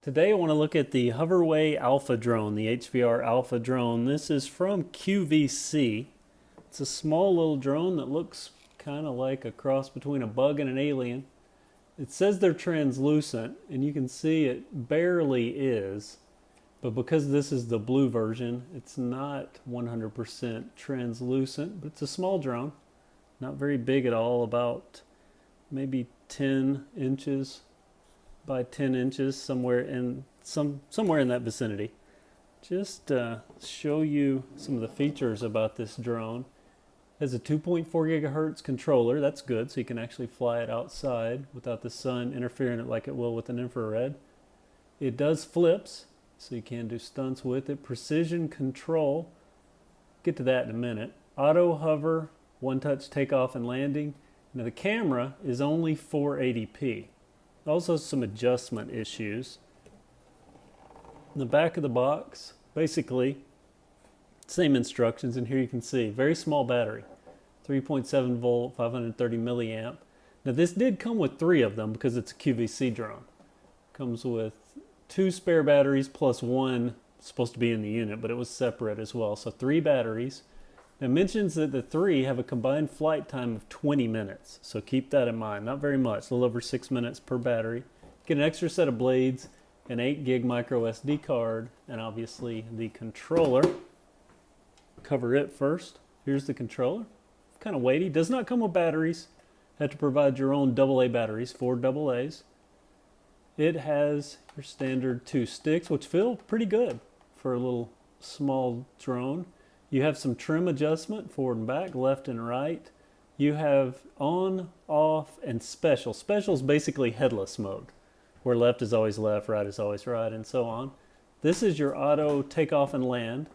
Today I want to look at the Hoverway Alpha Drone, the HVR Alpha Drone. This is from QVC. It's a small little drone that looks kind of like a cross between a bug and an alien. It says they're translucent, and you can see it barely is, but because this is the blue version, it's not 100% translucent, but it's a small drone, not very big at all, about maybe 10 inches by 10 inches, somewhere in that vicinity. Just show you some of the features about this drone. It has a 2.4 gigahertz controller. That's good, so you can actually fly it outside without the sun interfering it like it will with an infrared. It does flips, so you can do stunts with it. Precision control, get to that in a minute. Auto hover, one touch takeoff and landing. Now the camera is only 480p. Also some adjustment issues. In the back of the box, basically same instructions, and here you can see very small battery, 3.7 volt, 530 milliamp. Now this did come with 3 of them because it's a QVC drone. Comes with 2 spare batteries plus 1 supposed to be in the unit, but it was separate as well, so 3 batteries. It mentions that the 3 have a combined flight time of 20 minutes, so keep that in mind. Not very much, a little over 6 minutes per battery. Get an extra set of blades, an 8 gig micro SD card, and obviously the controller. Cover it first. Here's the controller. Kind of weighty. Does not come with batteries. Have to provide your own AA batteries, 4 AA's. It has your standard 2 sticks, which feel pretty good for a little small drone. You have some trim adjustment, forward and back, left and right. You have on, off, and special. Special is basically headless mode, where left is always left, right is always right, and so on. This is your auto takeoff and land.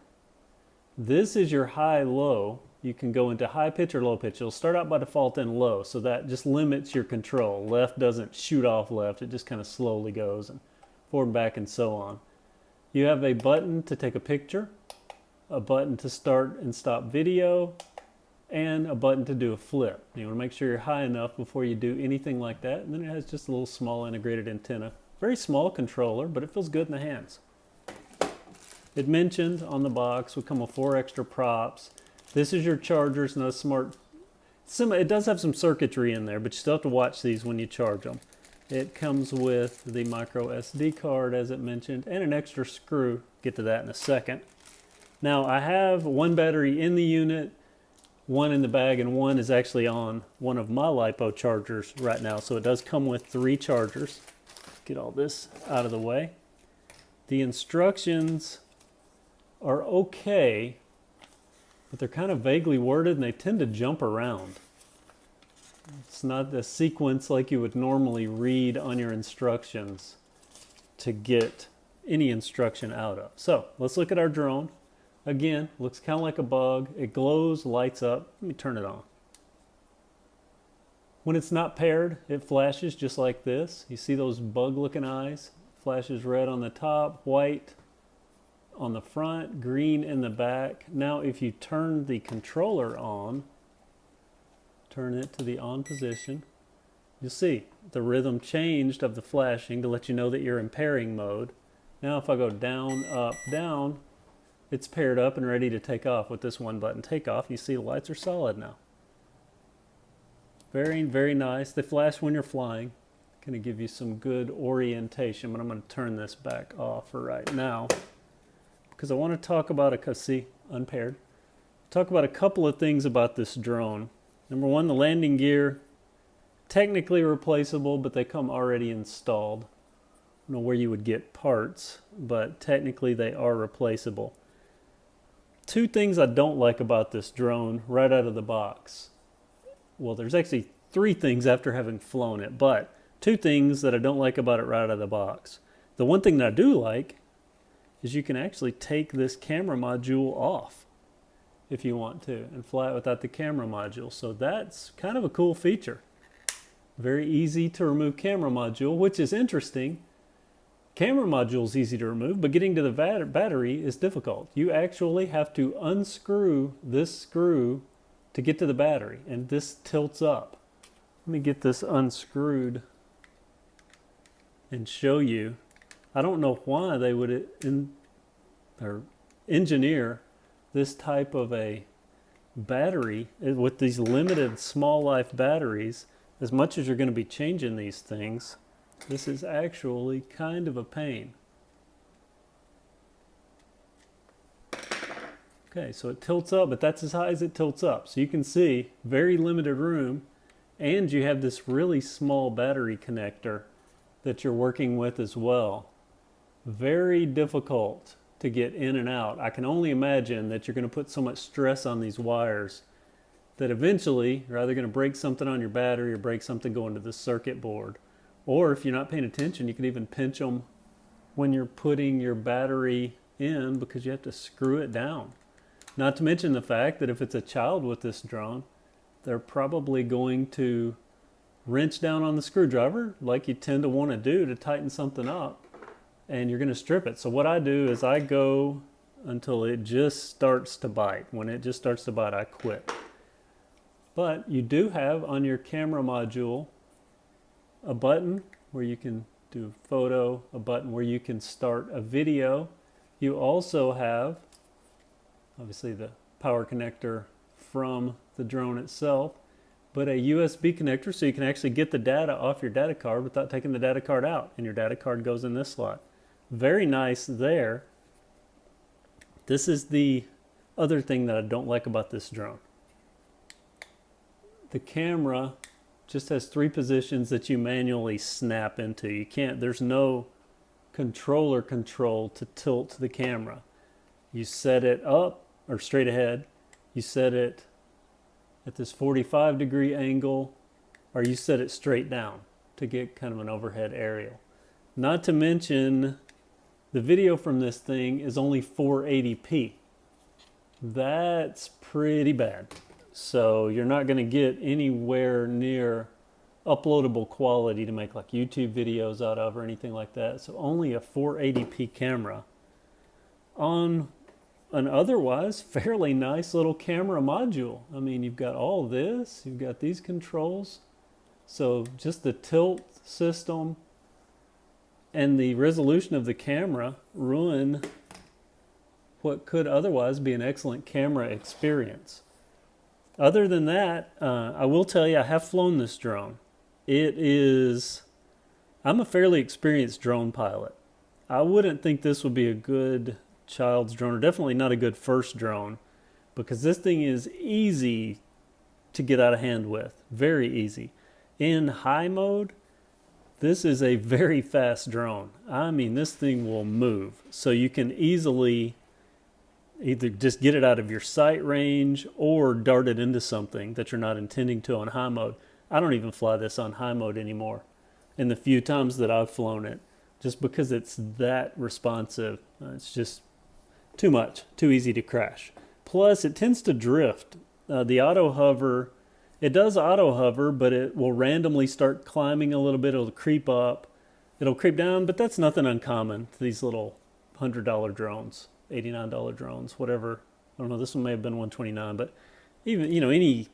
This is your high-low. You can go into high pitch or low pitch. It'll start out by default in low, so that just limits your control. Left doesn't shoot off left, it just kind of slowly goes, and forward and back and so on. You have a button to take a picture, a button to start and stop video, and a button to do a flip. You want to make sure you're high enough before you do anything like that. And then it has just a little small integrated antenna. Very small controller, but it feels good in the hands. It mentioned on the box would come with 4 extra props. This is your chargers, not a smart. It does have some circuitry in there, but you still have to watch these when you charge them. It comes with the micro SD card, as it mentioned, and an extra screw. Get to that in a second. Now I have 1 battery in the unit, 1 in the bag, and 1 is actually on one of my LiPo chargers right now. So it does come with 3 chargers. Get all this out of the way. The instructions are okay, but they're kind of vaguely worded and they tend to jump around. It's not a sequence like you would normally read on your instructions to get any instruction out of. So let's look at our drone. Again, looks kind of like a bug. It glows, lights up. Let me turn it on. When it's not paired, it flashes just like this. You see those bug-looking eyes? Flashes red on the top, white on the front, green in the back. Now if you turn the controller on, turn it to the on position, you'll see the rhythm changed of the flashing to let you know that you're in pairing mode. Now if I go down, up, down, it's paired up and ready to take off with this 1 button takeoff. You see the lights are solid now. Very, very nice. They flash when you're flying. Going to give you some good orientation, but I'm going to turn this back off for right now because I want to talk about unpaired. Talk about a couple of things about this drone. Number 1, the landing gear, technically replaceable, but they come already installed. I don't know where you would get parts, but technically they are replaceable. 2 things I don't like about this drone right out of the box. Well, there's actually 3 things after having flown it, but 2 things that I don't like about it right out of the box. The one thing that I do like is you can actually take this camera module off if you want to and fly it without the camera module. So that's kind of a cool feature. Very easy to remove camera module, which is interesting. Camera module is easy to remove, but getting to the battery is difficult. You actually have to unscrew this screw to get to the battery, and this tilts up. Let me get this unscrewed and show you I don't know why they would engineer this type of a battery with these limited small life batteries. As much as you're going to be changing these things, this is actually kind of a pain. Okay, so it tilts up, but that's as high as it tilts up. So you can see very limited room, and you have this really small battery connector that you're working with as well. Very difficult to get in and out. I can only imagine that you're going to put so much stress on these wires that eventually you're either going to break something on your battery or break something going to the circuit board. Or if you're not paying attention, you can even pinch them when you're putting your battery in, because you have to screw it down. Not to mention the fact that if it's a child with this drone, they're probably going to wrench down on the screwdriver like you tend to want to do to tighten something up, and you're going to strip it. So what I do is I go until it just starts to bite. When it just starts to bite, I quit. But you do have on your camera module a button where you can do photo, a button where you can start a video. You also have obviously the power connector from the drone itself, but a USB connector so you can actually get the data off your data card without taking the data card out, and your data card goes in this slot. Very nice there. This is the other thing that I don't like about this drone. The camera just has 3 positions that you manually snap into. You can't, there's no controller control to tilt the camera. You set it up or straight ahead, you set it at this 45-degree angle, or you set it straight down to get kind of an overhead aerial. Not to mention, the video from this thing is only 480p. That's pretty bad. So you're not going to get anywhere near uploadable quality to make like YouTube videos out of or anything like that. So only a 480p camera on an otherwise fairly nice little camera module. I mean, you've got all this, you've got these controls. So just the tilt system and the resolution of the camera ruin what could otherwise be an excellent camera experience. Other than that, I will tell you, I have flown this drone. I'm a fairly experienced drone pilot. I wouldn't think this would be a good child's drone, or definitely not a good first drone, because this thing is easy to get out of hand with. Very easy. In high mode, this is a very fast drone. I mean, this thing will move. So you can easily either just get it out of your sight range or dart it into something that you're not intending to on high mode. I don't even fly this on high mode anymore in the few times that I've flown it, just because it's that responsive. It's just too much, too easy to crash. Plus, it tends to drift. The auto hover, it does auto hover, but it will randomly start climbing a little bit. It'll creep up, it'll creep down, but that's nothing uncommon to these little $100 drones. $89 drones, whatever. I don't know, this one may have been $129, but even, any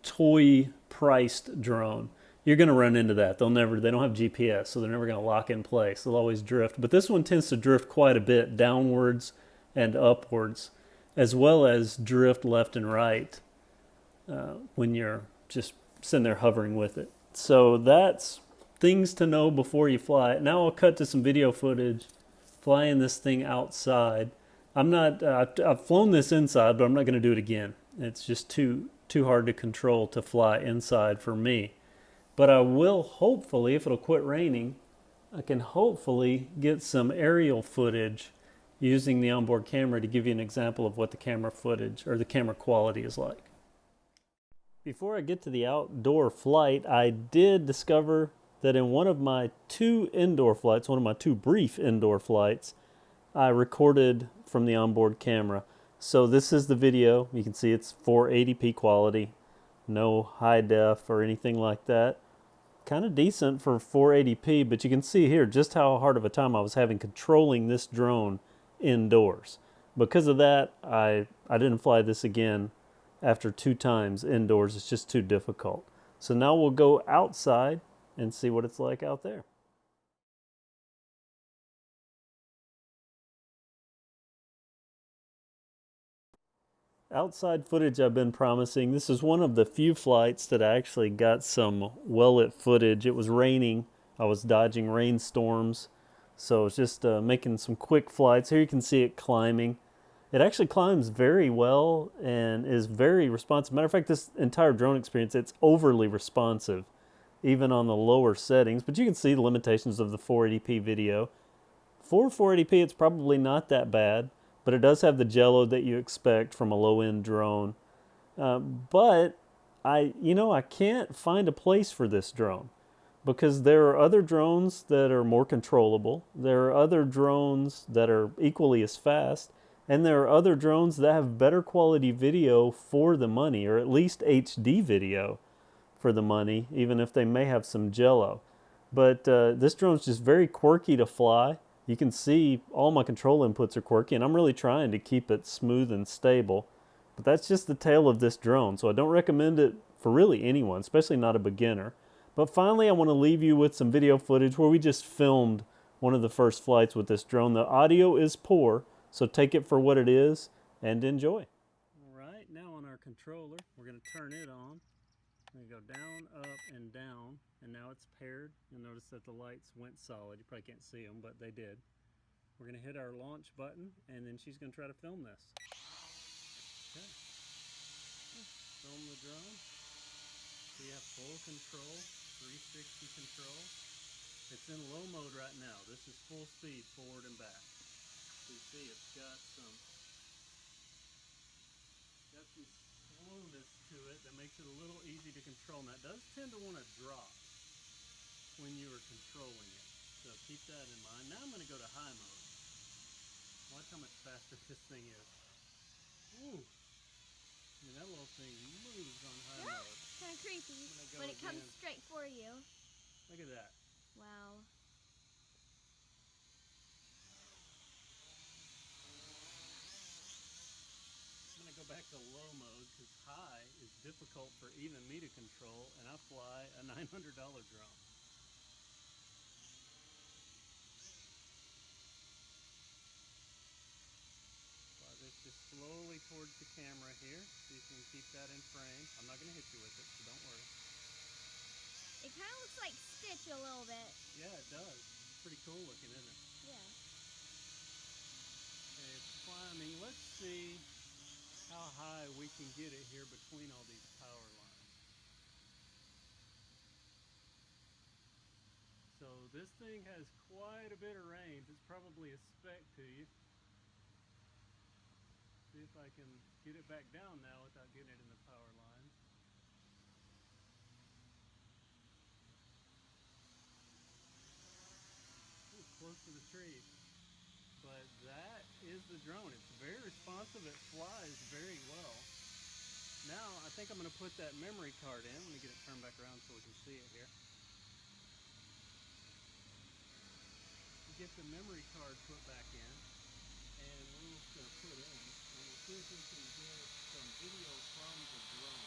toy priced drone, you're going to run into that. They don't have GPS, so they're never going to lock in place. They'll always drift. But this one tends to drift quite a bit downwards and upwards, as well as drift left and right when you're just sitting there hovering with it. So that's things to know before you fly it. Now I'll cut to some video footage flying this thing outside. I've flown this inside, but I'm not going to do it again. It's just too hard to control to fly inside for me. But I will hopefully, if it'll quit raining, I can hopefully get some aerial footage using the onboard camera to give you an example of what the camera footage or the camera quality is like. Before I get to the outdoor flight, I did discover that in one of my 2 indoor flights, one of my 2 brief indoor flights, I recorded from the onboard camera. So this is the video. You can see it's 480p quality, no high def or anything like that. Kind of decent for 480p, but you can see here just how hard of a time I was having controlling this drone indoors. Because of that, I didn't fly this again after 2 times indoors. It's just too difficult. So now we'll go outside and see what it's like out there. outside footage I've been promising. This is one of the few flights that I actually got some well-lit footage. It was raining. I was dodging rainstorms, so I was just making some quick flights. Here you can see it climbing. It actually climbs very well and is very responsive. Matter of fact, this entire drone experience, it's overly responsive, even on the lower settings. But you can see the limitations of the 480p video. For 480p, it's probably not that bad, but it does have the jello that you expect from a low-end drone. But I can't find a place for this drone because there are other drones that are more controllable. There are other drones that are equally as fast, and there are other drones that have better quality video for the money, or at least HD video for the money, even if they may have some jello. But this drone's just very quirky to fly. You can see all my control inputs are quirky, and I'm really trying to keep it smooth and stable. But that's just the tale of this drone, so I don't recommend it for really anyone, especially not a beginner. But finally, I want to leave you with some video footage where we just filmed one of the first flights with this drone. The audio is poor, so take it for what it is and enjoy. All right, now on our controller, we're going to turn it on. We're going to go down, up, and down, and now it's paired. You'll notice that the lights went solid. You probably can't see them, but they did. We're going to hit our launch button, and then she's going to try to film this. Okay. Film the drone. So you have full control, 360 control. It's in low mode right now. This is full speed, forward and back. So you see it's got some slowness to it that makes it a little easy to control. Now it does tend to want to drop when you are controlling it. So keep that in mind. Now I'm going to go to high mode. Watch how much faster this thing is. Ooh. I mean, that little thing moves on high mode. It's kind of creepy when it comes straight for you. Look at that. Wow. I'm going to go back to low mode because high is difficult for even me to control, and I fly a $900 drone. Fly this just slowly towards the camera here, so you can keep that in frame. I'm not going to hit you with it, so don't worry. It kind of looks like Stitch a little bit. Yeah, it does. It's pretty cool looking, isn't it? Yeah. Okay, it's climbing. Let's see how high we can get it here between all these power lines. So this thing has quite a bit of range. It's probably a spec to you. See if I can get it back down now without getting it in the power lines. Ooh, close to the tree. But that is the drone. It's very responsive. It flies very well. Now I think I'm going to put that memory card in. Let me get it turned back around so we can see it here. Get the memory card put back in, and we're just going to put in, and we'll see if we can get some video from the drone.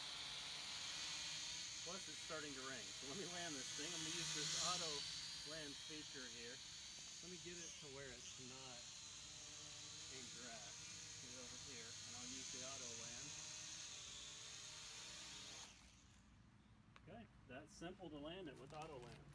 Plus it's starting to rain, so let me land this thing. I'm going to use this auto land feature here. Let me get it to where it's not in grass. Get it over here, and I'll use the auto land. Okay, that's simple to land it with auto land.